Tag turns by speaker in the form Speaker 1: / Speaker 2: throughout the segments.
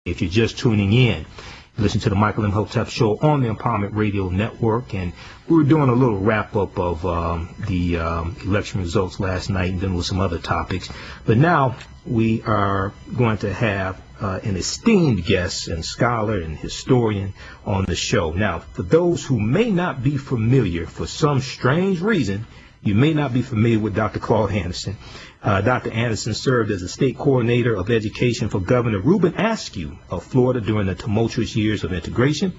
Speaker 1: If you're just tuning in, listen to the Michael M. Hotep Show on the Empowerment Radio Network, and we were doing a little wrap-up of the election results last night, and then with some other topics. But now we are going to have an esteemed guest and scholar and historian on the show. Now, for those who may not be familiar, for some strange reason, you may not be familiar with Dr. Claud Anderson. Dr. Anderson served as a state coordinator of education for Governor Reuben Askew of Florida during the tumultuous years of integration.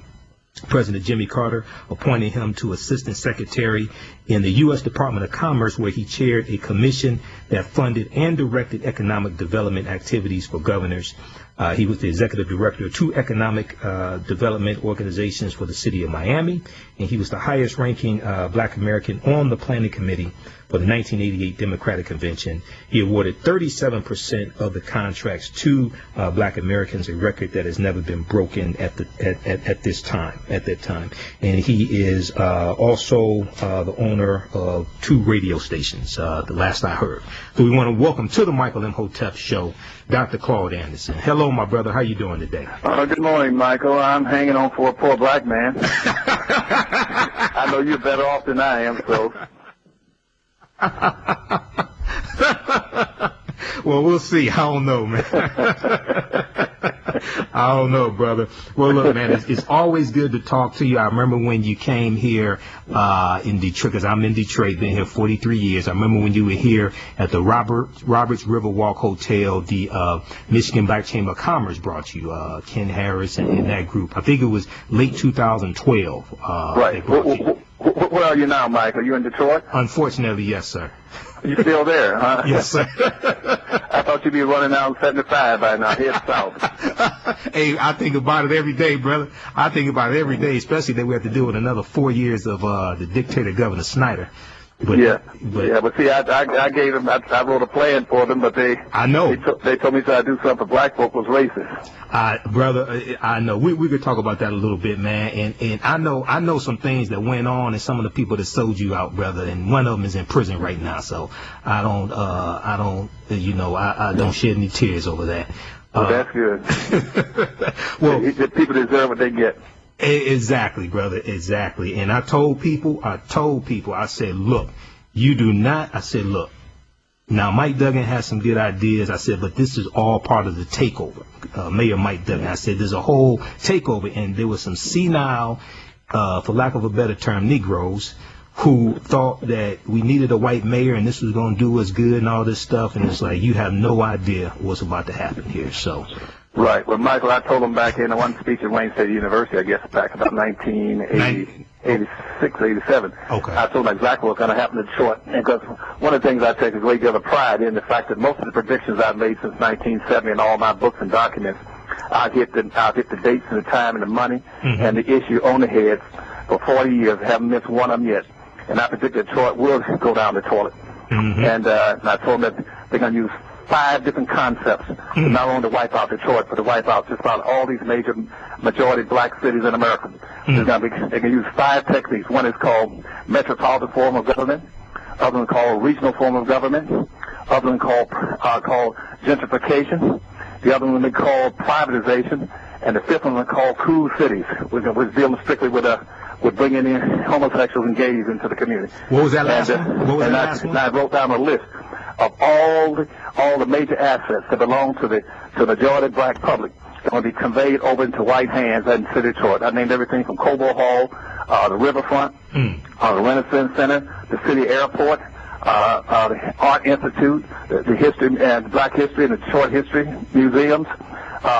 Speaker 1: President Jimmy Carter appointed him to Assistant Secretary in the U.S. Department of Commerce, where he chaired a commission that funded and directed economic development activities for governors. He was the executive director of 2 economic development organizations for the city of Miami, and he was the highest ranking black American on the planning committee for the 1988 Democratic Convention. He awarded 37% of the contracts to black Americans, a record that has never been broken at that time. And he is also the owner of 2 radio stations, the last I heard. So we want to welcome to the Michael M. Hotep Show, Dr. Claud Anderson. Hello, my brother. How you doing today?
Speaker 2: Good morning, Michael. I'm hanging on for a poor black man. I know you're better off than I am, so.
Speaker 1: Well, we'll see. I don't know, man. I don't know, brother. Well, look, man, it's always good to talk to you. I remember when you came here in Detroit, because I'm in Detroit, been here 43 years. I remember when you were here at the Roberts Riverwalk Hotel, the Michigan Black Chamber of Commerce brought you, Ken Harris and that group. I think it was late 2012.
Speaker 2: Right. Where are you now, Mike? Are you in Detroit?
Speaker 1: Unfortunately, yes, sir.
Speaker 2: You still there, huh?
Speaker 1: Yes, sir.
Speaker 2: I thought you'd be running out 75 by now, head south.
Speaker 1: Hey, I think about it every day, brother. I think about it every day, especially that we have to deal with another 4 years of the dictator Governor Snyder. But see, I gave them, I wrote a plan for them, but they told me to do something for black folk was racist. Brother, I know. We could talk about that a little bit, man. And I know some things that went on and some of the people that sold you out, brother. And one of them is in prison right now. So I don't shed any tears over that.
Speaker 2: Well, that's good. Well, the people deserve what they get.
Speaker 1: Exactly, brother. Exactly. And I told people, I said, look, you do not. I said, look, now Mike Duggan has some good ideas. I said, but this is all part of the takeover. Mayor Mike Duggan. I said, there's a whole takeover. And there was some senile, for lack of a better term, Negroes who thought that we needed a white mayor and this was going to do us good and all this stuff. And it's like, you have no idea what's about to happen here. So.
Speaker 2: Right. Well, Michael, I told him back in one speech at Wayne State University, I guess back about 1986, 87.
Speaker 1: Okay.
Speaker 2: I told him exactly what's going to happen in Detroit. And because one of the things I take a great deal of pride in the fact that most of the predictions I've made since 1970 in all my books and documents, I've hit the dates and the time and the money and the issue on the heads for 40 years. Haven't missed one of them yet. And I predict that Detroit will go down the toilet. And I told them that they're going to use 5 different concepts, not only to wipe out Detroit, but to wipe out just about all these major majority black cities in America. They can use 5 techniques. One is called metropolitan form of government, other one called regional form of government, other one called gentrification, the other one they call privatization, and the 5th one called cool cities, which is dealing strictly with bringing in homosexuals and gays into the community.
Speaker 1: What was that last one?
Speaker 2: I wrote down a list of all the major assets that belong to the majority black public that will be conveyed over into white hands in City of Detroit. I named everything from Cobo Hall, the Riverfront, the Renaissance Center, the City Airport, the Art Institute, the history and Black History and the Detroit History Museums,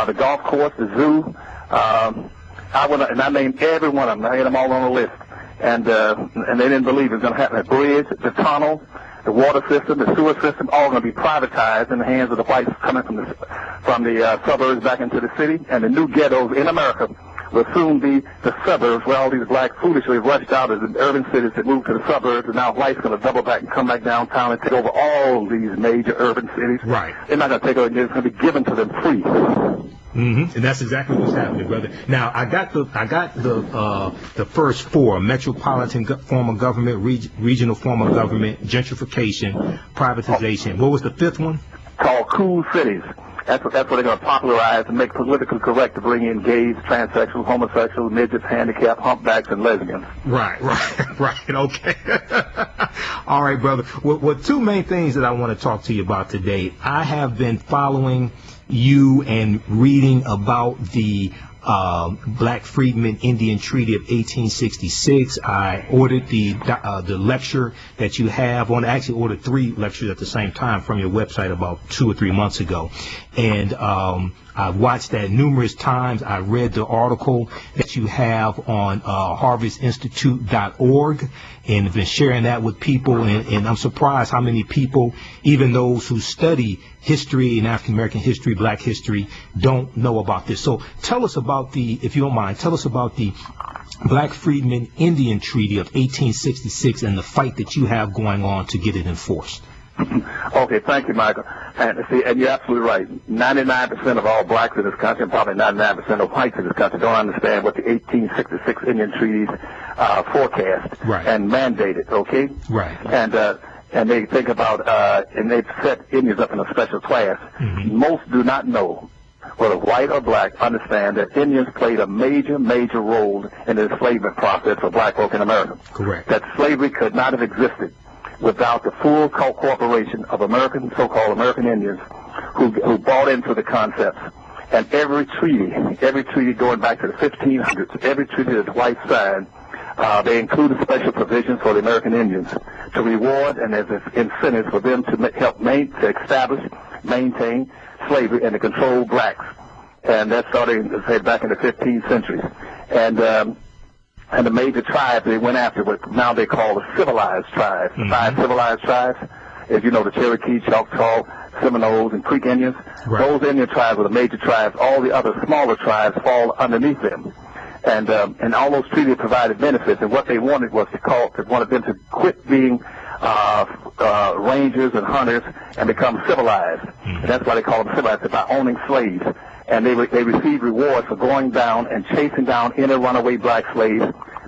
Speaker 2: the golf course, the zoo. I named every one of them. I had them all on the list, and they didn't believe it was going to happen. The bridge, the tunnel, the water system, the sewer system, all going to be privatized in the hands of the whites coming from the suburbs back into the city, and the new ghettos in America will soon be the suburbs where all these blacks foolishly rushed out of the urban cities that moved to the suburbs, and now whites going to double back and come back downtown and take over all these major urban cities.
Speaker 1: Right.
Speaker 2: They're not going to take over; it's going to be given to them free.
Speaker 1: And that's exactly what's happening, brother. Now, I got the first 4: metropolitan form of government, regional form of government, gentrification, privatization. What was the 5th one?
Speaker 2: Called cool cities. That's what they're going to popularize and make politically correct to bring in gays, transsexuals, homosexuals, midgets, handicapped, humpbacks, and lesbians.
Speaker 1: Right, okay. All right, brother. Well, two main things that I want to talk to you about today. I have been following you and reading about the Black Freedmen Indian Treaty of 1866. I ordered the lecture that you have on. I actually ordered 3 lectures at the same time from your website about 2 or 3 months ago, and I watched that numerous times. I read the article that you have on harvestinstitute.org and have been sharing that with people, and I'm surprised how many people, even those who study history and African American history, black history, don't know about this. So tell us about if you don't mind, tell us about the Black Freedmen Indian Treaty of 1866 and the fight that you have going on to get it enforced.
Speaker 2: Okay, thank you, Michael. And you're absolutely right. 99% of all blacks in this country, and probably 99% of whites in this country, don't understand what the 1866 Indian treaties forecast and mandated. Okay,
Speaker 1: right.
Speaker 2: And they think about and they've set Indians up in a special class. Mm-hmm. Most do not know, whether white or black, understand that Indians played a major role in the enslavement process for black folk in America.
Speaker 1: Correct.
Speaker 2: That slavery could not have existed without the full cooperation of so-called American Indians who bought into the concepts. And every treaty going back to the 1500s, every treaty that the whites signed, they included special provisions for the American Indians to reward and as incentives for them to help establish, maintain slavery and to control blacks. And that started, say, back in the 15th century. And the major tribes they went after what now they call the civilized tribes. Mm-hmm. 5 civilized tribes, as you know, the Cherokee, Choctaw, Seminoles, and Creek Indians. Right. Those Indian tribes were the major tribes. All the other smaller tribes fall underneath them. And all those treaties provided benefits. And what they wanted was they wanted them to quit being rangers and hunters and become civilized. Mm-hmm. And that's why they call them civilized, by owning slaves. And they received rewards for going down and chasing down any runaway black slaves,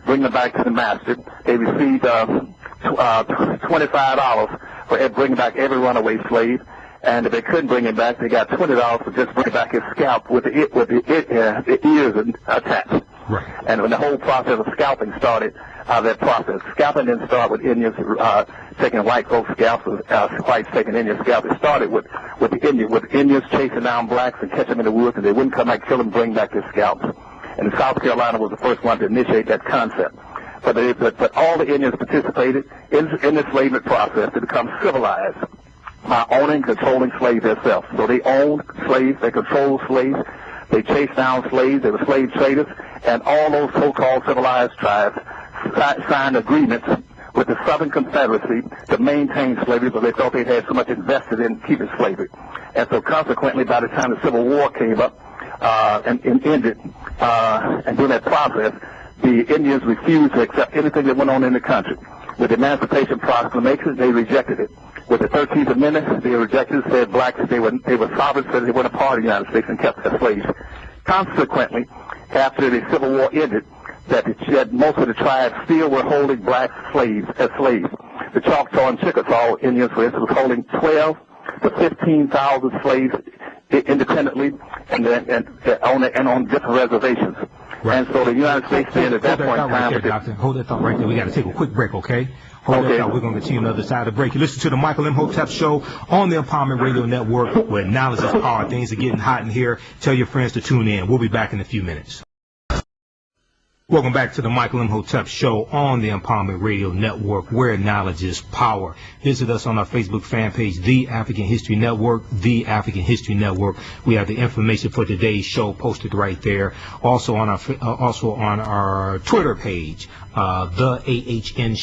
Speaker 2: bringing them back to the master. They received $25 for bringing back every runaway slave. And if they couldn't bring him back, they got $20 for just bringing back his scalp with the ears attached.
Speaker 1: Right.
Speaker 2: And when the whole process of scalping started, that process, scalping didn't start with Indians taking white folks' scalps, whites taking Indian scalps. It started with Indians chasing down blacks and catching them in the woods, and they wouldn't come back, kill them, bring back their scalps. And South Carolina was the first one to initiate that concept. But all the Indians participated in the enslavement process to become civilized by owning and controlling slaves themselves. So they owned slaves, they controlled slaves, they chased down slaves, they were slave traders, and all those so-called civilized tribes signed agreements with the Southern Confederacy to maintain slavery, but they felt they had so much invested in keeping slavery. And so consequently, by the time the Civil War came up and ended, and during that process, the Indians refused to accept anything that went on in the country. With the Emancipation Proclamation, they rejected it. With the 13th Amendment, they rejected it, said blacks, they were sovereign, said they weren't a part of the United States and kept their slaves. Consequently, after the Civil War ended, most of the tribes still were holding black slaves as slaves. The Choctaw and Chickasaw Indians, for instance, was holding 12 to 15,000 slaves independently and on different reservations.
Speaker 1: Right.
Speaker 2: And so the United States did at that point in time.
Speaker 1: Hold that thought right there. We got to take a quick break, okay? Hold that thought. We're going to continue on the other side of the break. You listen to the Michael M. Hotep Show on the Empowerment Radio Network, where knowledge is power. Things are getting hot in here. Tell your friends to tune in. We'll be back in a few minutes. Welcome back to the Michael M. Hotep Show on the Empowerment Radio Network, where knowledge is power. Visit us on our Facebook fan page, The African History Network, The African History Network. We have the information for today's show posted right there. Also on our Twitter page, The AHN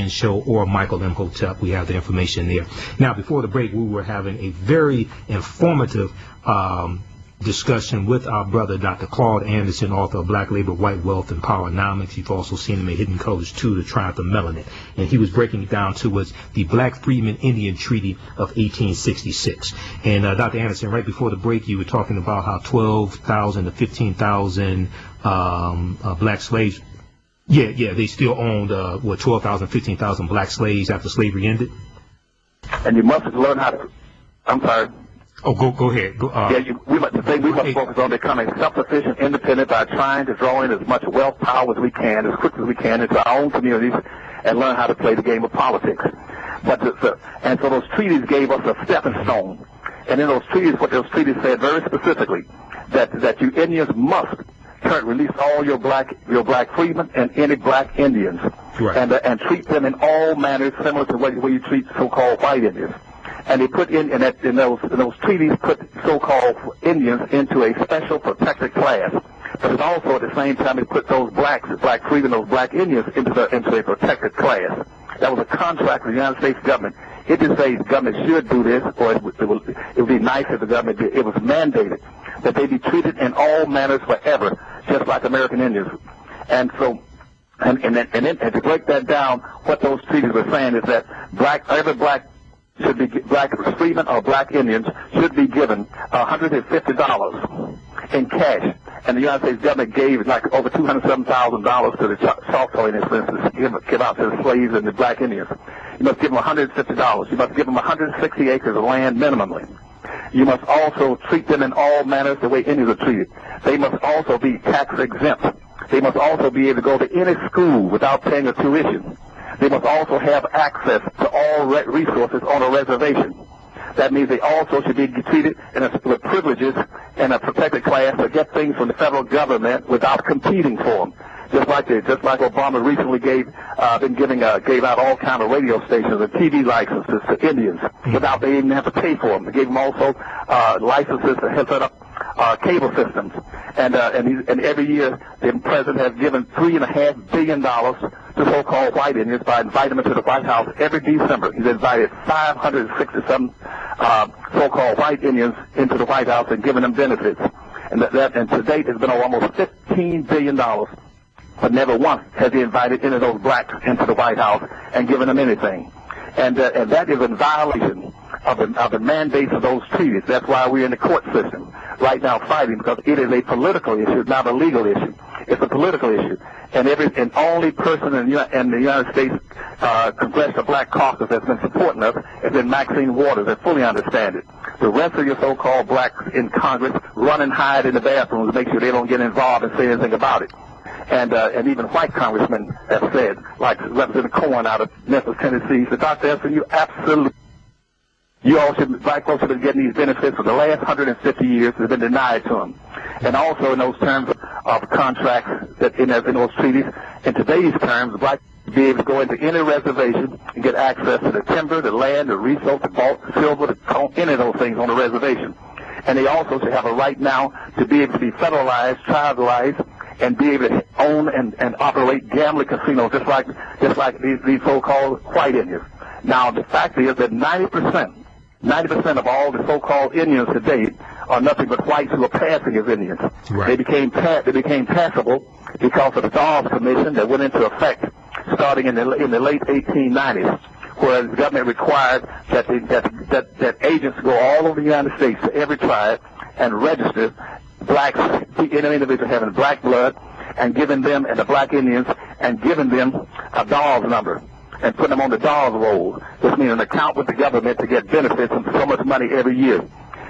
Speaker 1: Show, or Michael M. Hotep. We have the information there. Now, before the break, we were having a very informative discussion with our brother, Dr. Claud Anderson, author of Black Labor, White Wealth, and Powernomics. You've also seen him in Hidden Colors 2, The Triumph of Melanin. And he was breaking it down to us the Black Freedmen Indian Treaty of 1866. And Dr. Anderson, right before the break, you were talking about how 12,000 to 15,000 black slaves, they still owned, 12,000, 15,000 black slaves after slavery ended?
Speaker 2: And you must learn how to, I'm sorry.
Speaker 1: Oh, go ahead.
Speaker 2: We must focus on becoming self-sufficient, independent by trying to draw in as much wealth, power as we can, as quick as we can, into our own communities, and learn how to play the game of politics. And so those treaties gave us a stepping stone. And in those treaties, what those treaties said very specifically, that you Indians must release all your black freedmen and any black Indians,
Speaker 1: right,
Speaker 2: and treat them in all manners similar to the way you treat so-called white Indians. And they put in those treaties put so-called Indians into a special protected class. But it also at the same time they put those black freedmen, those black Indians into a protected class. That was a contract with the United States government. It didn't say the government should do this, or it would be nice if the government did. It was mandated that they be treated in all manners forever, just like American Indians. And so, and to break that down, what those treaties were saying is that every black freedmen or black Indians should be given $150 in cash. And the United States government gave like over $207,000 to the Choctaw Indians, for instance, give out to the slaves and the black Indians. You must give them $150. You must give them 160 acres of land minimally. You must also treat them in all manners the way Indians are treated. They must also be tax exempt. They must also be able to go to any school without paying a tuition. They must also have access to all resources on a reservation. That means they also should be treated with privileges in a protected class to get things from the federal government without competing for them. Just like Obama recently gave out all kind of radio stations and TV licenses to Indians without they even have to pay for them. They gave them also licenses to set up cable systems. And every year the president has given $3.5 billion to so-called white Indians by inviting them to the White House every December. He's invited 567 so-called white Indians into the White House and given them benefits. And to date it's been almost $15 billion. But never once has he invited any of those blacks into the White House and given them anything. And that is in violation of the mandates of those treaties. That's why we're in the court system right now fighting, because it is a political issue, not a legal issue. It's a political issue. And only person in the United States Congressional Black Caucus that's been supporting us has been Maxine Waters, that fully understand it. The rest of your so-called blacks in Congress run and hide in the bathrooms to make sure they don't get involved and say anything about it. And even white congressmen have said, like Representative Cohen out of Memphis, Tennessee, said, Dr. Elson, black folks have been getting these benefits for the last 150 years. They've been denied to them. And also in those terms of contracts that in those treaties, in today's terms, black people be able to go into any reservation and get access to the timber, the land, the resource, the vault, the silver, any of those things on the reservation. And they also should have a right now to be able to be federalized, tribalized, and be able to own and operate gambling casinos just like these so-called white Indians. Now, the fact is that 90% of all the so-called Indians today are nothing but whites who are passing as Indians.
Speaker 1: Right.
Speaker 2: They became passable because of the Dawes Commission that went into effect starting in the late 1890s, where the government required that agents go all over the United States to every tribe and register blacks, any individual having black blood, and giving them, and the black Indians, and giving them a Dawes number, and putting them on the Dawes roll, which means an account with the government to get benefits and so much money every year.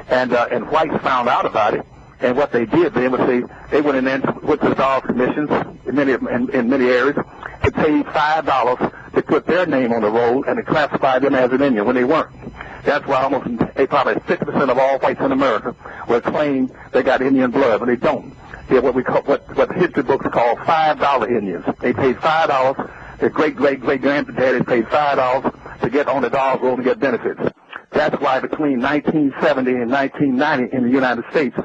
Speaker 2: And whites found out about it, and what they did then was they went in there with the Dawes commissions in many areas to pay $5 to put their name on the roll and to classify them as an Indian when they weren't. That's why probably 50% of all whites in America will claim they got Indian blood, but they don't. They're what the history books call $5 Indians. They paid $5. Their great-great-great-granddaddy paid $5 to get on the Dawes roll to get benefits. That's why between 1970 and 1990 in the United States,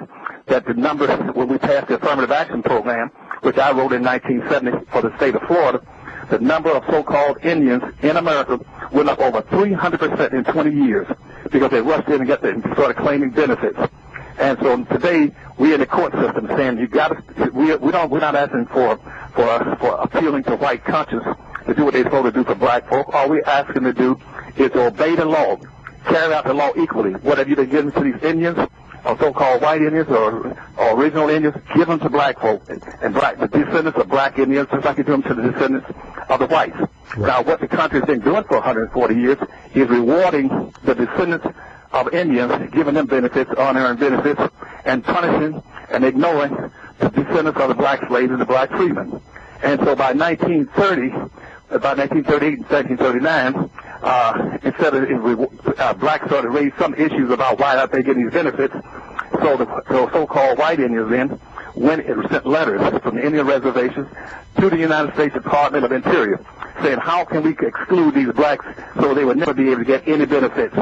Speaker 2: that the numbers, when we passed the affirmative action program, which I wrote in 1970 for the state of Florida, the number of so-called Indians in America went up over 300% in 20 years because they rushed in and started claiming benefits. And so today we're in the court system saying we're not asking for appealing to white conscience to do what they're supposed to do for black folk. All we're asking to do is to obey the law, carry out the law equally. What have you been giving to these Indians, or so-called white Indians, or original Indians? Give them to black folk and the descendants of black Indians, just like you do them to the descendants of the whites. Right. Now, what the country's been doing for 140 years is rewarding the descendants of Indians, giving them benefits, unearned benefits, and punishing and ignoring the descendants of the black slaves and the black freedmen. And so by 1930, about 1938 and 1939, instead of blacks started to raise some issues about why aren't they getting these benefits, so the so-called white Indians then sent letters from the Indian reservations to the United States Department of Interior saying, how can we exclude these blacks so they would never be able to get any benefits?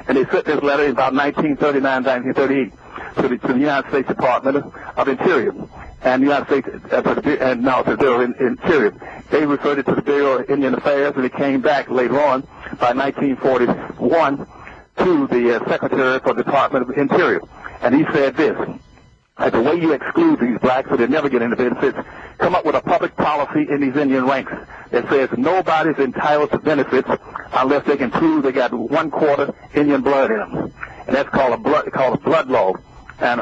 Speaker 2: And they sent this letter in about 1939, 1938 to the United States Department of Interior and the United States and now to the Bureau of Interior. They referred it to the Bureau of Indian Affairs, and it came back later on by 1941 to the Secretary for the Department of Interior. And he said this, that the way you exclude these blacks so they never get any benefits, come up with a public policy in these Indian ranks that says nobody's entitled to benefits unless they can prove they got 1/4 Indian blood in them. And that's called a blood law. And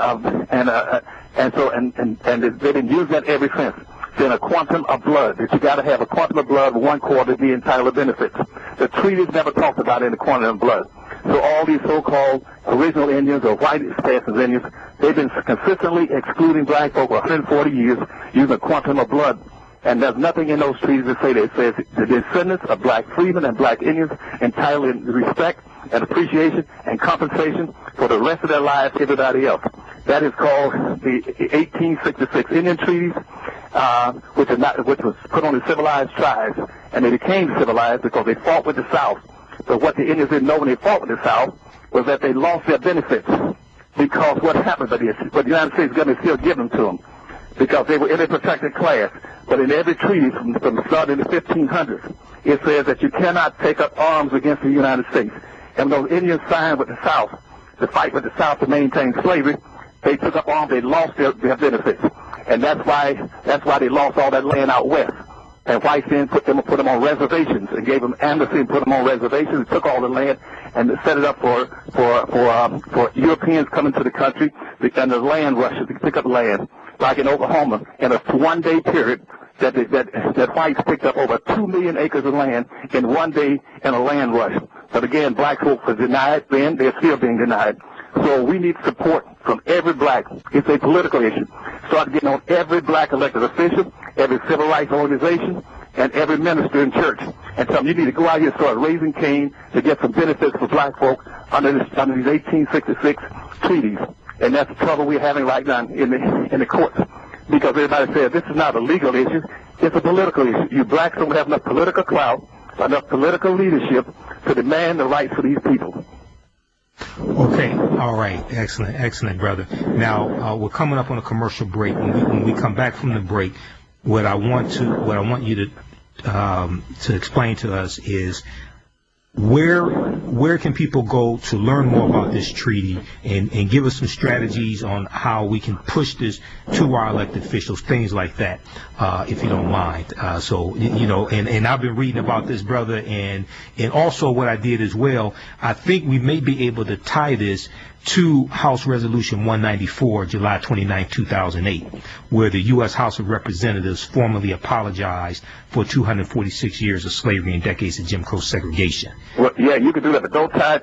Speaker 2: they've been using that ever since. Then a quantum of blood, that you got to have a quantum of blood of 1/4 to be entitled to benefits. The treaties never talked about any quantum of blood. So all these so-called original Indians or white expansion Indians, they've been consistently excluding black folk for 140 years using a quantum of blood. And there's nothing in those treaties that say that. It says the descendants of black freedmen and black Indians entitled to respect and appreciation and compensation for the rest of their lives to everybody else. That is called the 1866 Indian Treaties, which was put on the civilized tribes. And they became civilized because they fought with the South. But what the Indians didn't know when they fought with the South was that they lost their benefits. Because what happened, but the United States government still gave them to them. Because they were in a protected class. But in every treaty from starting in the 1500s, it says that you cannot take up arms against the United States. And those Indians signed with the South to fight with the South to maintain slavery, they took up arms, they lost their benefits. And that's why they lost all that land out west. And whites then put them on reservations and gave them amnesty and put them on reservations and took all the land and set it up for Europeans coming to the country and the land rushes to pick up land. Like in Oklahoma, in a one-day period, that whites picked up over 2 million acres of land in one day in a land rush. But again, black folks were denied then, they're still being denied. So we need support from every black. It's a political issue. Start getting on every black elected official, every civil rights organization, and every minister in church. And tell them you need to go out here and start raising cane to get some benefits for black folk under these 1866 treaties. And that's the trouble we're having right now in the courts. Because everybody says this is not a legal issue, it's a political issue. You blacks don't have enough political clout, enough political leadership to demand the rights for these people.
Speaker 1: Okay, all right, excellent, brother. Now we're coming up on a commercial break. When we come back from the break, what I want you to explain to us is where can people go to learn more about this treaty and give us some strategies on how we can push this to our elected officials, things like that, if you don't mind. So, and I've been reading about this, brother, and also what I did as well, I think we may be able to tie this to House Resolution 194, July 29, 2008, where the U.S. House of Representatives formally apologized for 246 years of slavery and decades of Jim Crow segregation.
Speaker 2: Well, yeah, you can do that, but don't tie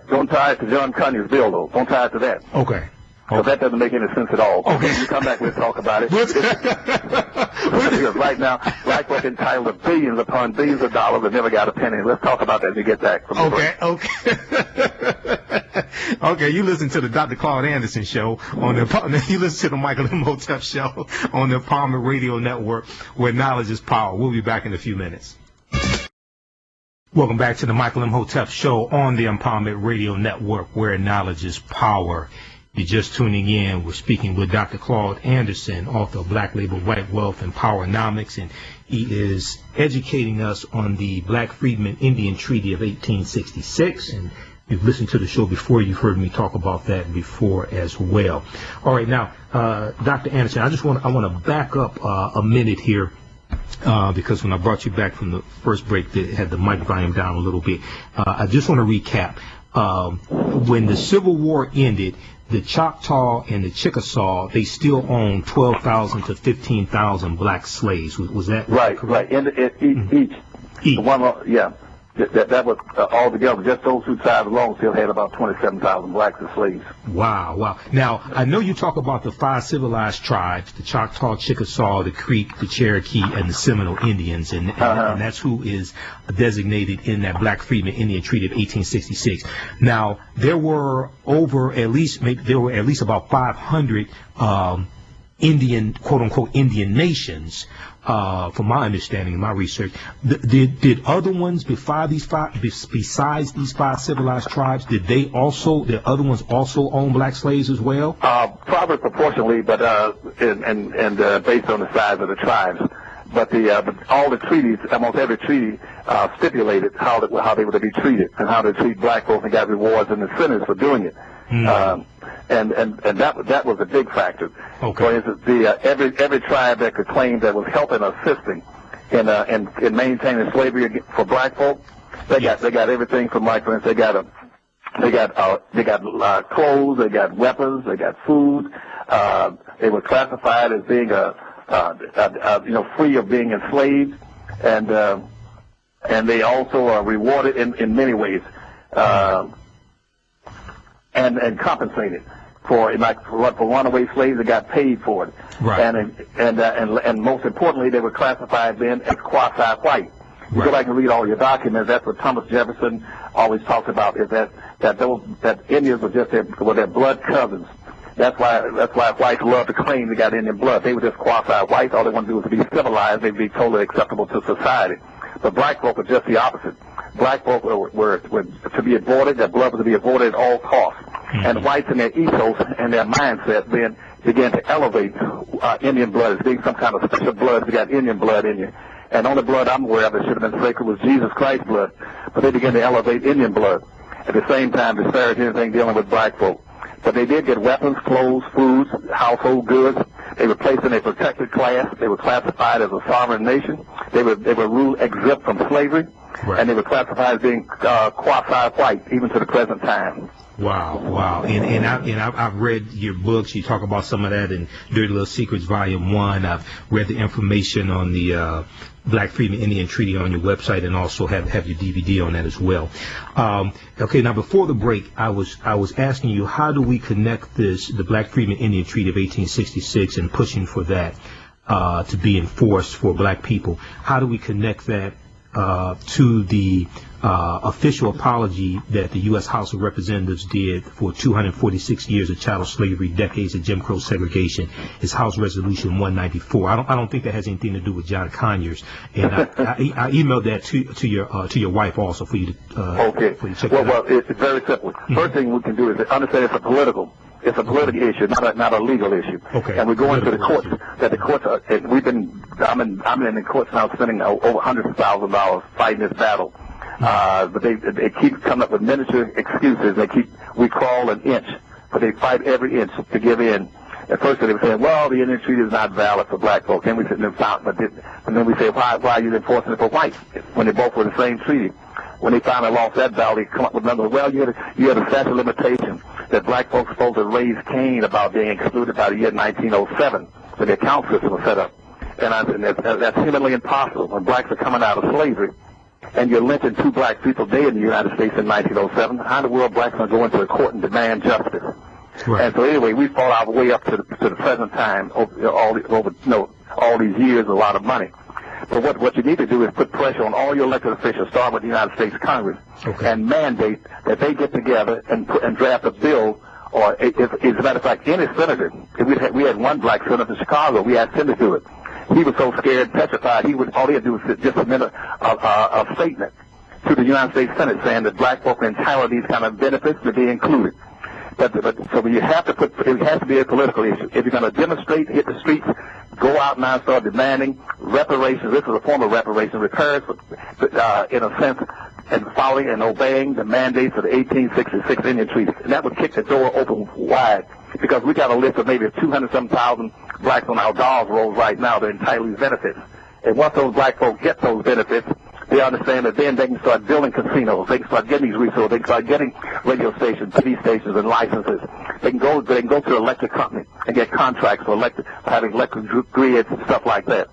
Speaker 2: it to John Conyers' bill, though. Don't tie it to that.
Speaker 1: Okay.
Speaker 2: Because that doesn't make any sense at all.
Speaker 1: Okay.
Speaker 2: When you come back, we'll talk about it. Because right now, black folk entitled to billions upon billions of dollars and never got a penny. Let's talk about that when we get back from the break.
Speaker 1: Okay, you listen to the Dr. Claud Anderson show you listen to the Michael Imhotep show on the Empowerment Radio Network, where knowledge is power. We'll be back in a few minutes. Welcome back to the Michael Imhotep show on the Empowerment Radio Network, where knowledge is power. You're just tuning in. We're speaking with Dr. Claud Anderson, author of Black Labor, White Wealth, and Powernomics, and he is educating us on the Black Freedmen Indian Treaty of 1866. And you've listened to the show before. You've heard me talk about that before as well. All right, now, Dr. Anderson, I want to back up a minute here. Because when I brought you back from the first break, they had the mic volume down a little bit. I just want to recap. When the Civil War ended, the Choctaw and the Chickasaw, they still own 12,000 to 15,000 black slaves. Was that
Speaker 2: right?
Speaker 1: correct?
Speaker 2: Right. Each. One, yeah. That was all together. Just those two tribes alone still had about 27,000 blacks as slaves.
Speaker 1: Wow, wow. Now, I know you talk about the 5 civilized tribes, the Choctaw, Chickasaw, the Creek, the Cherokee, and the Seminole Indians, and that's who is designated in that Black Freedmen Indian Treaty of 1866. Now, there were at least about 500 Indian, quote-unquote, Indian nations, from my understanding and my research. Did other ones besides these 5 civilized tribes, did other ones also own black slaves as well?
Speaker 2: Probably proportionally, but based on the size of the tribes. But all the treaties, almost every treaty, stipulated how they were to be treated and how to treat black folks, and got rewards and incentives for doing it. And that was a big factor.
Speaker 1: Okay.
Speaker 2: For instance, every tribe that could claim that was helping or assisting in maintaining slavery for black folk, they got everything from, like, for instance, they got clothes, they got weapons, they got food. They were classified as being free of being enslaved, and they also are rewarded in many ways. And compensated for runaway slaves. They got paid for it,
Speaker 1: right.
Speaker 2: And most importantly, they were classified then as quasi-white. You go back and read all your documents. That's what Thomas Jefferson always talks about, is that Indians were just their blood cousins. That's why whites love to claim they got Indian blood. They were just quasi-whites. All they want to do was to be civilized. They'd be totally acceptable to society. But black folk were just the opposite. Black folk were to be avoided. Their blood was to be avoided at all costs. And whites in their ethos and their mindset then began to elevate Indian blood as being some kind of special blood. You got Indian blood in you. And the only blood I'm aware of that should have been sacred was Jesus Christ's blood. But they began to elevate Indian blood. At the same time, disparage anything dealing with black folk. But they did get weapons, clothes, foods, household goods. They were placed in a protected class. They were classified as a sovereign nation. They were ruled exempt from slavery. Right. And they were classified as being quasi-white, even to the present time.
Speaker 1: Wow. And I've read your books. You talk about some of that in Dirty Little Secrets, Volume 1. I've read the information on the Black Freedmen Indian Treaty on your website, and also have your DVD on that as well. Okay, now before the break, I was asking you, how do we connect the Black Freedmen Indian Treaty of 1866 and pushing for that to be enforced for black people? How do we connect that to the official apology that the U.S. House of Representatives did for 246 years of chattel slavery, decades of Jim Crow segregation? Is House Resolution 194. I don't think that has anything to do with John Conyers, and I emailed that to your wife also for you to
Speaker 2: okay.
Speaker 1: For you to check that out.
Speaker 2: Well, it's very simple. First thing we can do is understand it's a political issue, not a legal issue.
Speaker 1: Okay.
Speaker 2: And we're going to the courts. That the courts are, I'm in the courts now, spending over hundreds of thousands of dollars fighting this battle. But they keep coming up with miniature excuses. We crawl an inch, but they fight every inch to give in. At first they were saying, well, the Indian Treaty is not valid for black folks. Then we sit there and then we say, why are you enforcing it for whites when they both were the same treaty? When they finally lost that battle, they come up with another. Well, you had a statute of limitations that black folks were supposed to raise Cain about being excluded by the year 1907 when the account system was set up. And that's humanly impossible when blacks are coming out of slavery. And you're lynching 2 black people a day in the United States in 1907. How in the world blacks are going to a court and demand justice? Right. And so anyway, we fought our way up to the present time over all these years, a lot of money. But what you need to do is put pressure on all your elected officials, starting with the United States Congress, and mandate that they get together and draft a bill. Or, as a matter of fact, any senator, we had one black senator in Chicago, we asked him to do it. He was so scared, petrified, all he had to do was just submit a statement to the United States Senate saying that black folk are entitled to these kind of benefits to be included. So you have to it has to be a political issue. If you're going to demonstrate, hit the streets, go out now and start demanding reparations. This is a form of reparation, repairs, in a sense, and following and obeying the mandates of the 1866 Indian Treaty. And that would kick the door open wide, because we got a list of maybe 200-some-thousand blacks on our dolls rolls right now that are entitled to these benefits. And once those black folks get those benefits, they understand that then they can start building casinos. They can start getting these resources. They can start getting radio stations, TV stations, and licenses. They can go to the electric company and get contracts for having electric grids and stuff like that.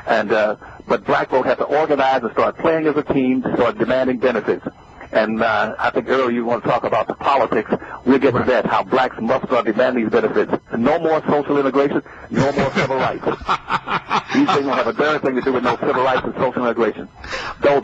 Speaker 2: But black folk have to organize and start playing as a team to start demanding benefits. And I think earlier you want to talk about the politics. We'll get to that, how blacks must start demanding these benefits. No more social integration, no more civil rights. These things don't have a darn thing to do with no civil rights and social integration. Those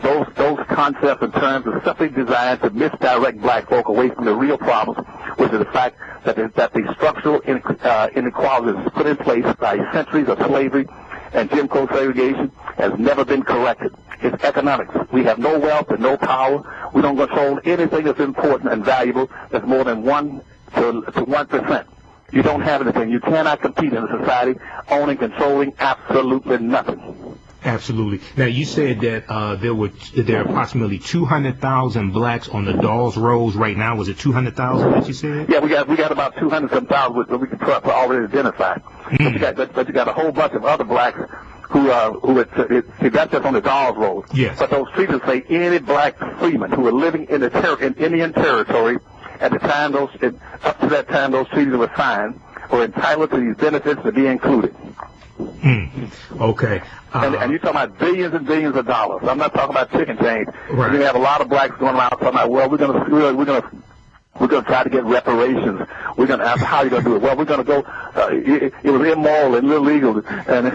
Speaker 2: concepts and terms are simply designed to misdirect black folk away from the real problems, which is the fact that the structural inequalities put in place by centuries of slavery and Jim Crow segregation has never been corrected. It's economics. We have no wealth and no power. We don't control anything that's important and valuable that's more than 1 to 1%. You don't have anything. You cannot compete in a society owning, controlling absolutely nothing.
Speaker 1: Absolutely. Now, you said that there are approximately 200,000 blacks on the Dawes Rolls right now. Was it 200,000 that you said?
Speaker 2: Yeah, we got about 200,000 that we can already identify. But you got a whole bunch of other blacks see, that's just on the Dawes Road.
Speaker 1: Yes.
Speaker 2: But those treaties say any black freemen who were living in Indian territory at the time up to that time those treaties were signed were entitled to these benefits to be included.
Speaker 1: Okay.
Speaker 2: And you're talking about billions and billions of dollars. I'm not talking about chicken change.
Speaker 1: Right.
Speaker 2: You have a lot of blacks going around talking about, well, we're going to try to get reparations. We're going to ask how you're going to do it. Well, we're going to go. It was immoral and illegal, and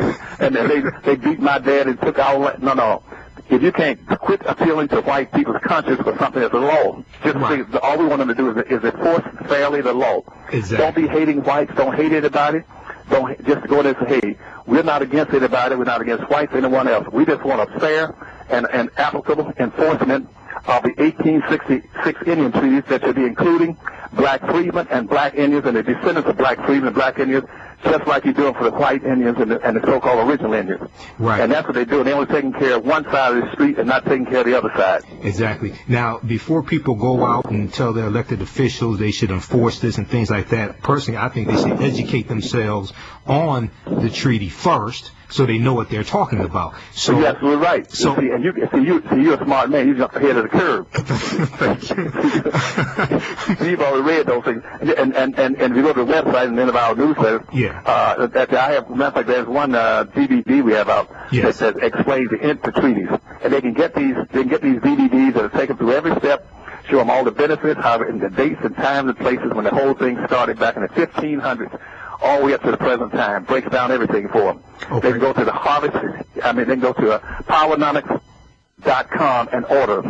Speaker 2: they beat my dad and took our land. No. If you can't quit appealing to white people's conscience for something that's a law, all we want them to do is enforce fairly the law.
Speaker 1: Exactly.
Speaker 2: Don't be hating whites. Don't hate anybody. Don't just go there and say, hey, we're not against anybody. We're not against whites, anyone else. We just want a fair and applicable enforcement of the 1866 Indian treaties that should be including black freedmen and black Indians and the descendants of black freedmen and black Indians, just like you're doing for the white Indians and the so-called original Indians.
Speaker 1: Right.
Speaker 2: And that's what they do. They're only taking care of one side of the street and not taking care of the other side.
Speaker 1: Exactly. Now, before people go out and tell their elected officials they should enforce this and things like that, personally, I think they should educate themselves on the treaty first, so they know what they're talking about. So
Speaker 2: yes, we're right. So you're a smart man. You jumped ahead of the curve. You've already read those things, and if you go to the website and then of our newsletter, there's one DVD we have out that explains the treaties, and they can get these DVDs that are taken through every step. Show them all the benefits, and the dates and times and places when the whole thing started back in the 1500s. All the way up to the present time, breaks down everything for them. Okay. They can go to the they can go to powernomics.com and order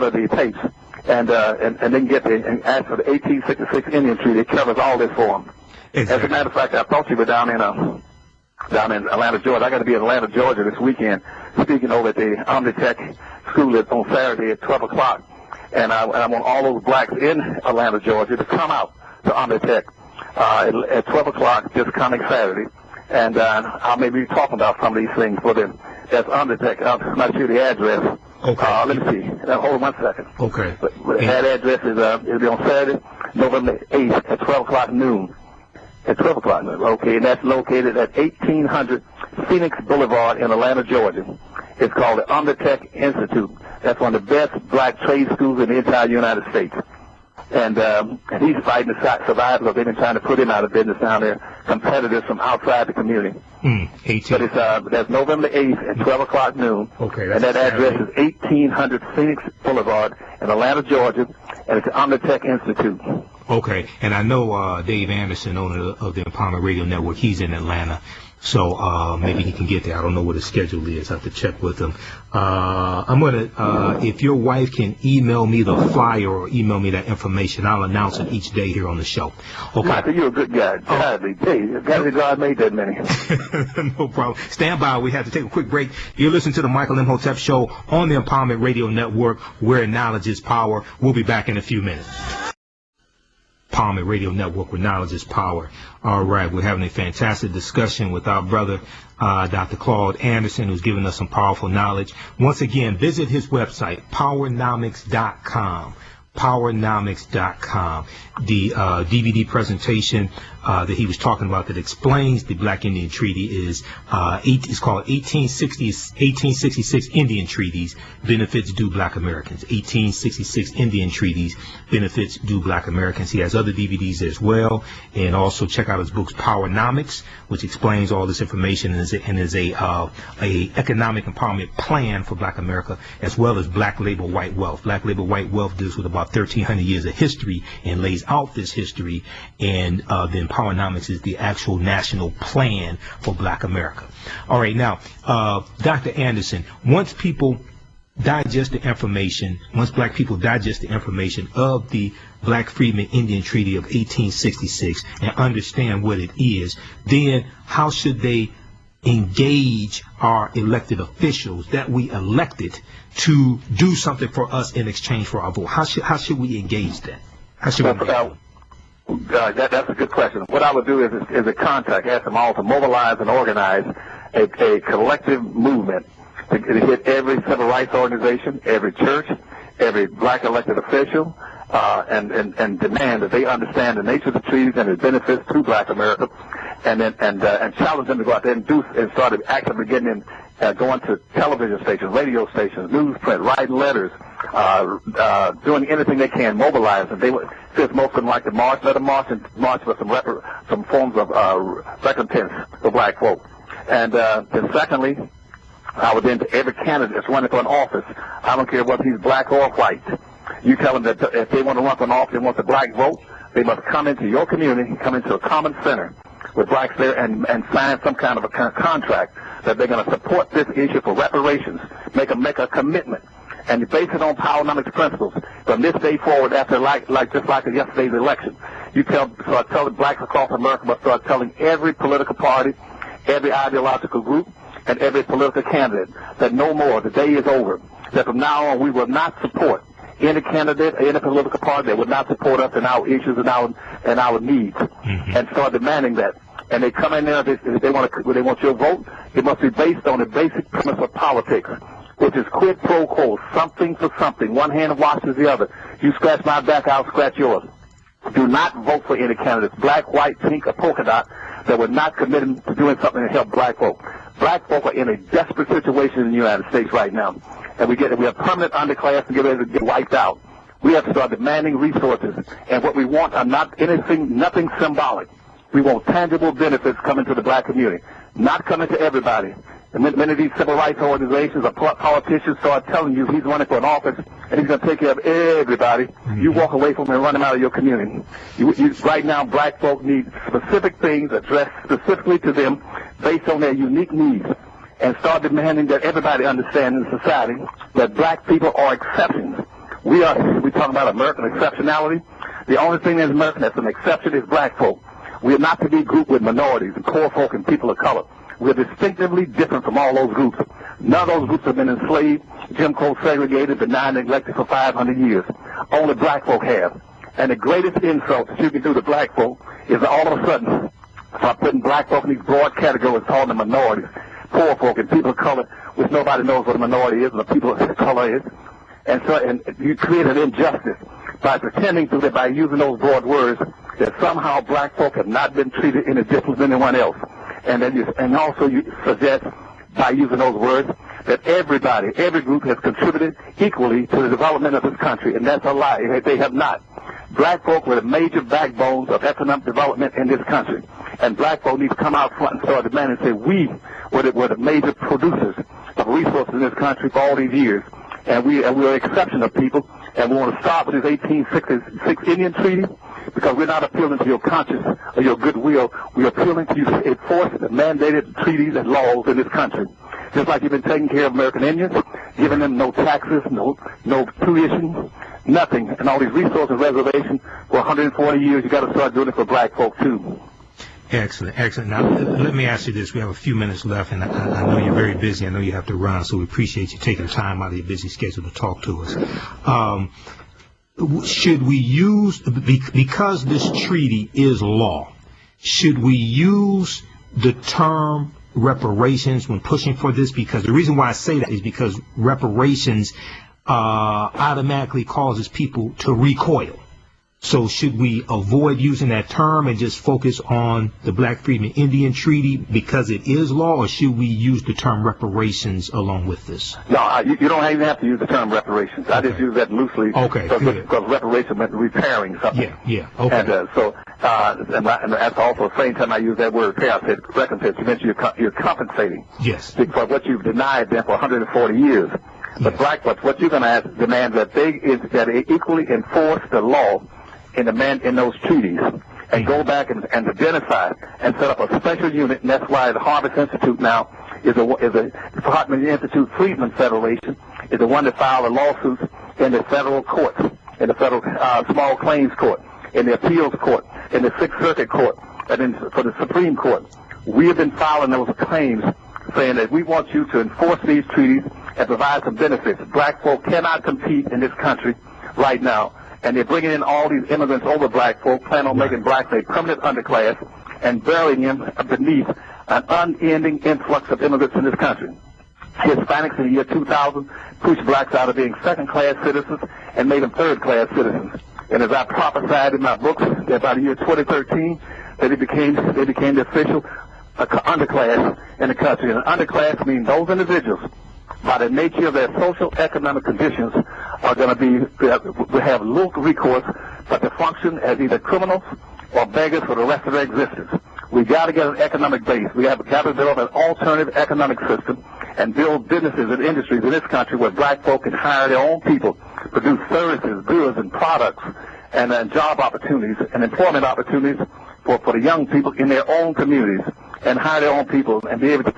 Speaker 2: the tapes, and then get and ask for the 1866 Indian Treaty. It covers all this for them. Exactly. As a matter of fact, I thought you were down in Atlanta, Georgia. I got to be in Atlanta, Georgia this weekend, speaking over at the Omnitech School on Saturday at 12 o'clock, and I want all those blacks in Atlanta, Georgia, to come out to Omnitech. At 12 o'clock this coming Saturday, and I'll maybe be talking about some of these things for them. That's Undertech. I'm not sure the address.
Speaker 1: Okay.
Speaker 2: Let me see. Hold on 1 second.
Speaker 1: Okay.
Speaker 2: That address is it'll be on Saturday, November 8th at 12 o'clock noon. At 12 o'clock noon. Okay, and that's located at 1800 Phoenix Boulevard in Atlanta, Georgia. It's called the Undertech Institute. That's one of the best black trade schools in the entire United States. And he's fighting to survive because they've been trying to put him out of business down there, competitors from outside the community.
Speaker 1: 18.
Speaker 2: But that's November 8th at 12 o'clock noon.
Speaker 1: Okay,
Speaker 2: and that address is 1800 Phoenix Boulevard in Atlanta, Georgia, and it's the Omnitech Institute.
Speaker 1: Okay, and I know Dave Anderson, owner of the Empowerment Radio Network, he's in Atlanta. So maybe he can get there. I don't know what his schedule is. I have to check with him. I'm going to, if your wife can email me the flyer or email me that information, I'll announce it each day here on the show. Okay.
Speaker 2: Martha, you're a good guy. God made that many.
Speaker 1: No problem. Stand by. We have to take a quick break. You're listening to the Michael Imhotep Show on the Empowerment Radio Network, where knowledge is power. We'll be back in a few minutes. Empowerment Radio Network, where knowledge is power. All right, we're having a fantastic discussion with our brother, Dr. Claud Anderson, who's giving us some powerful knowledge. Once again, visit his website, powernomics.com. Powernomics.com. The DVD presentation that he was talking about that explains the Black Indian Treaty is it's called 1866 Indian Treaties, Benefits Due Black Americans. 1866 Indian Treaties, Benefits Due Black Americans. He has other DVDs as well, and also check out his books Powernomics, which explains all this information and is a economic empowerment plan for Black America, as well as Black Labor White Wealth. Black Labor White Wealth deals with about 1,300 years of history and lays out this history, and then Powernomics is the actual national plan for Black America. All right, now, Dr. Anderson, once people digest the information, once Black people digest the information of the Black Freedmen Indian Treaty of 1866 and understand what it is, then how should they engage our elected officials that we elected to do something for us in exchange for our vote? How should we engage that? How should we engage that?
Speaker 2: That's a good question. What I would do is a contact, ask them all to mobilize and organize a collective movement to hit every civil rights organization, every church, every Black elected official, and demand that they understand the nature of the treaties and its benefits to Black America, and challenge them to go out there and start actively getting in, going to television stations, radio stations, newsprint, writing letters, doing anything they can, mobilize. And since most of them like to march, let them march for some forms of recompense for Black folk. And then secondly, I would then to every candidate that's running for an office, I don't care whether he's Black or white, you tell them that if they want to run for an office, they want the Black vote, they must come into your community, come into a common center with Blacks there, and sign some kind of a contract that they're going to support this issue for reparations, make a commitment, and base it on Powernomics principles from this day forward. After just like yesterday's election, start telling Blacks across America, but start telling every political party, every ideological group, and every political candidate that no more, the day is over, that from now on we will not support any candidate, any political party that would not support us in our issues and our needs, and start demanding that. And they come in there, if they want your vote, it must be based on the basic premise of politics, which is quid pro quo, something for something. One hand washes the other. You scratch my back, I'll scratch yours. Do not vote for any candidates, Black, white, pink, or polka dot, that were not committed to doing something to help Black folk. Black folk are in a desperate situation in the United States right now, and we have permanent underclass and get ready to get wiped out. We have to start demanding resources, and what we want are nothing symbolic. We want tangible benefits coming to the Black community, not coming to everybody. And many of these civil rights organizations or politicians start telling you he's running for an office and he's going to take care of everybody. You walk away from him and run him out of your community. Right now, Black folk need specific things addressed specifically to them based on their unique needs, and start demanding that everybody understand in society that Black people are exceptions. We talk about American exceptionality. The only thing in America that's an exception is Black folk. We are not to be grouped with minorities and poor folk and people of color. We're distinctively different from all those groups. None of those groups have been enslaved, Jim Crow segregated, denied, neglected for 500 years. Only Black folk have. And the greatest insult that you can do to Black folk is that all of a sudden start putting Black folk in these broad categories, calling them minorities, poor folk, and people of color, which nobody knows what a minority is and the people of color is. And you create an injustice by pretending to that by using those broad words that somehow Black folk have not been treated any different than anyone else. And also you suggest by using those words that every group has contributed equally to the development of this country, and that's a lie. They have not. Black folk were the major backbones of economic development in this country, and Black folk need to come out front and start demanding and say we were the major producers of resources in this country for all these years, and we're an exceptional people, and we want to start with this 1866 Indian Treaty, because we're not appealing to your conscience or your goodwill. We're appealing to you to enforce the mandated treaties and laws in this country. Just like you've been taking care of American Indians, giving them no taxes, no tuition, nothing, and all these resources reservations for 140 years. You got to start doing it for Black folk too.
Speaker 1: Excellent, excellent. Now, let me ask you this. We have a few minutes left, and I know you're very busy. I know you have to run, so we appreciate you taking time out of your busy schedule to talk to us. Should we use, because this treaty is law, should we use the term reparations when pushing for this? Because the reason why I say that is because reparations automatically causes people to recoil. So should we avoid using that term and just focus on the Black Freedmen Indian Treaty because it is law, or should we use the term reparations along with this?
Speaker 2: No, you don't even have to use the term reparations. I just use that loosely.
Speaker 1: Okay.
Speaker 2: Because reparation meant repairing something.
Speaker 1: Yeah. Okay.
Speaker 2: And and that's also the same time I use that word repair. I said recompense. You mentioned you're compensating.
Speaker 1: Yes.
Speaker 2: For what you've denied them for 140 years. But what you're going to demand that they equally enforce the law in those treaties, and go back and identify and set up a special unit. And that's why the Harvest Institute now is a Department Institute Freedmen Federation is the one that filed the lawsuits in the federal courts, in the federal small claims court, in the appeals court, in the Sixth Circuit Court, and then for the Supreme Court. We have been filing those claims saying that we want you to enforce these treaties and provide some benefits. Black folk cannot compete in this country right now. And they're bringing in all these immigrants over black folk, plan on making blacks a permanent underclass and burying them beneath an unending influx of immigrants in this country. Hispanics in the year 2000 pushed blacks out of being second-class citizens and made them third-class citizens. And as I prophesied in my books, that by the year 2013, that they became the official underclass in the country. And underclass means those individuals, by the nature of their social economic conditions, are going to have little recourse but to function as either criminals or beggars for the rest of their existence. We got to get an economic base. We have got to build an alternative economic system and build businesses and industries in this country where black folk can hire their own people, produce services, goods, and products, and job opportunities and employment opportunities for the young people in their own communities, and hire their own people and be able to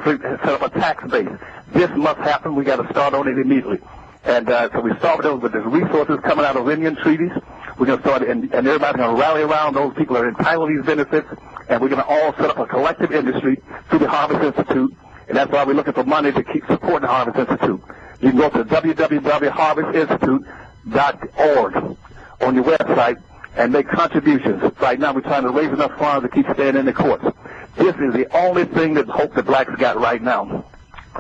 Speaker 2: set up a tax base. This must happen. We got to start on it immediately. And so we started with the resources coming out of Indian treaties. We're going to start, and everybody's going to rally around those people that are entitled to these benefits, and we're going to all set up a collective industry through the Harvest Institute, and that's why we're looking for money to keep supporting the Harvest Institute. You can go to www.harvestinstitute.org on your website and make contributions. Right now we're trying to raise enough funds to keep staying in the courts. This is the only thing that hope the blacks got right now.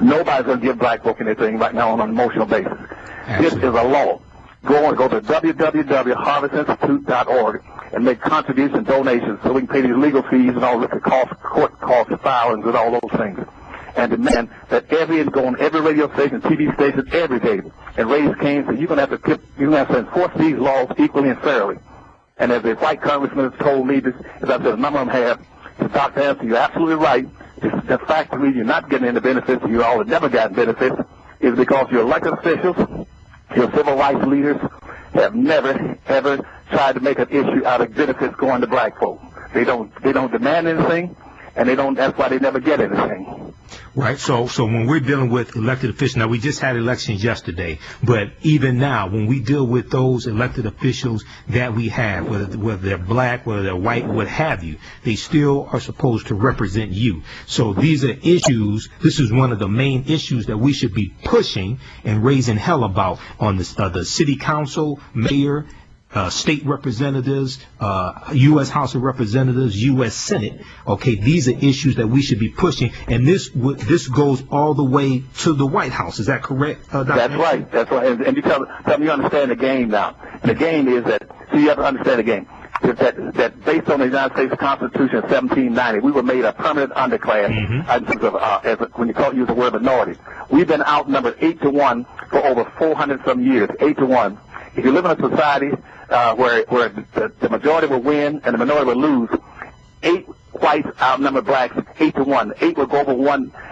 Speaker 2: Nobody's going to give black folk anything right now on an emotional basis. Absolutely. This is a law. Go to www.harvestinstitute.org and make contributions and donations so we can pay these legal fees and all this court costs, filings, and all those things. And demand that go on every radio station, TV station, every day, and raise cane. So you're going to have to enforce these laws equally and fairly. And as a white congressman has told me, as I said, a number of them have, Dr. Anthony, you're absolutely right. The fact that you're not getting any benefits, you all have never gotten benefits, is because your elected officials, your civil rights leaders, have never, ever tried to make an issue out of benefits going to black folk. They don't demand anything, and that's why they never get anything.
Speaker 1: Right. So when we're dealing with elected officials, now we just had elections yesterday, but even now, when we deal with those elected officials that we have, whether they're black, whether they're white, what have you, they still are supposed to represent you. So these are issues. This is one of the main issues that we should be pushing and raising hell about on the city council, mayor, state representatives, U.S. House of Representatives, U.S. Senate. Okay, these are issues that we should be pushing, and this goes all the way to the White House. Is that correct, Dr.
Speaker 2: That's right. That's right. And you tell me you understand the game now. And the game is that, so you have to understand the game. That based on the United States Constitution of 1790, we were made a permanent underclass. When you use the word minority. We've been outnumbered 8-1 for over 400 some years. 8-1. If you live in a society where the majority will win and the minority will lose, 8 whites outnumber blacks 8-1. 8 will go over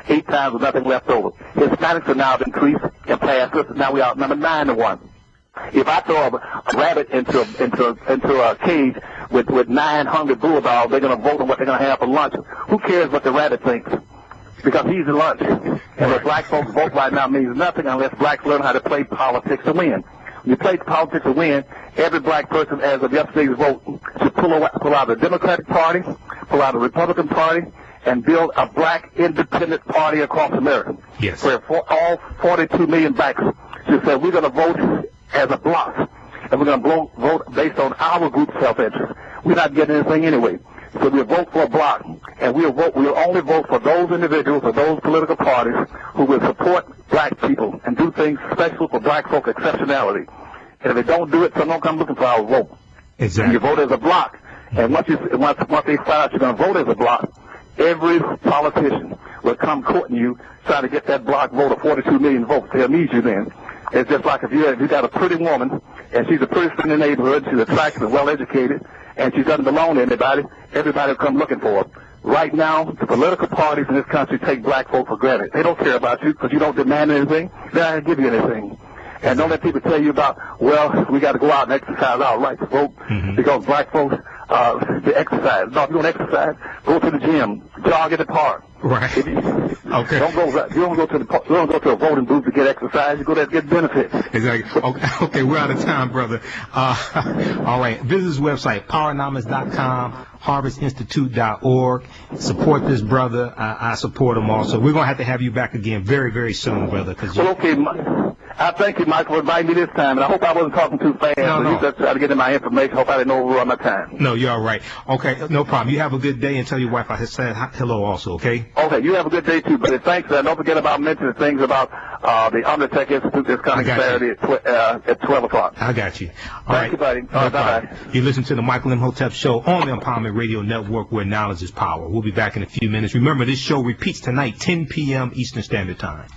Speaker 2: 8 times with nothing left over. Hispanics are now increased and passed us. Now we outnumber 9-1. If I throw a rabbit into a cage with 9 hungry bulldogs, they're going to vote on what they're going to have for lunch. Who cares what the rabbit thinks? Because he's in lunch. And what black folks vote right now means nothing unless blacks learn how to play politics to win. When you play politics to win, every black person, as of yesterday's vote, should pull out the Democratic Party, pull out the Republican Party, and build a black independent party across America.
Speaker 1: Yes.
Speaker 2: Where all 42 million blacks should say, we're going to vote as a bloc, and we're going to vote based on our group's self-interest. We're not getting anything anyway. So we'll vote for a bloc, and we'll only vote for those individuals or those political parties who will support black people and do things special for black folk exceptionality. And if they don't do it, someone come looking for our vote.
Speaker 1: Exactly.
Speaker 2: You vote as a block. And once they find out you're going to vote as a block, every politician will come courting you, trying to get that block vote of 42 million votes. They'll need you then. It's just like if you got a pretty woman, and she's a pretty in the neighborhood, she's attractive and well-educated, and she doesn't belong to anybody, everybody will come looking for her. Right now, the political parties in this country take black folk for granted. They don't care about you because you don't demand anything. They're not going to give you anything. And don't let people tell you about, well, we got to go out and exercise our right to vote because black folks, they exercise. No, if you don't exercise, go to the gym, jog at the park.
Speaker 1: Right. Okay.
Speaker 2: You don't go to a voting booth to get exercise. You go there to get benefits.
Speaker 1: Exactly. Okay, we're out of time, brother. All right. Visit his website, powernomics.com, harvestinstitute.org. Support this brother. I support him also. We're going to have you back again very, very soon, brother.
Speaker 2: Well, okay. I thank you, Michael, for inviting me this time, and I hope I wasn't talking too fast.
Speaker 1: No.
Speaker 2: You just try to get in my information. Hope I didn't overrun my time.
Speaker 1: No, you're all right. Okay, no problem. You have a good day, and tell your wife I said hello also, okay?
Speaker 2: Okay, you have a good day, too, buddy. Thanks. Don't forget about mentioning things about the Undertech Institute this coming Saturday at 12 o'clock.
Speaker 1: I got you.
Speaker 2: Thank you, buddy. Bye-bye.
Speaker 1: You listen to the Michael Imhotep Show on the Empowerment Radio Network, where knowledge is power. We'll be back in a few minutes. Remember, this show repeats tonight, 10 p.m. Eastern Standard Time.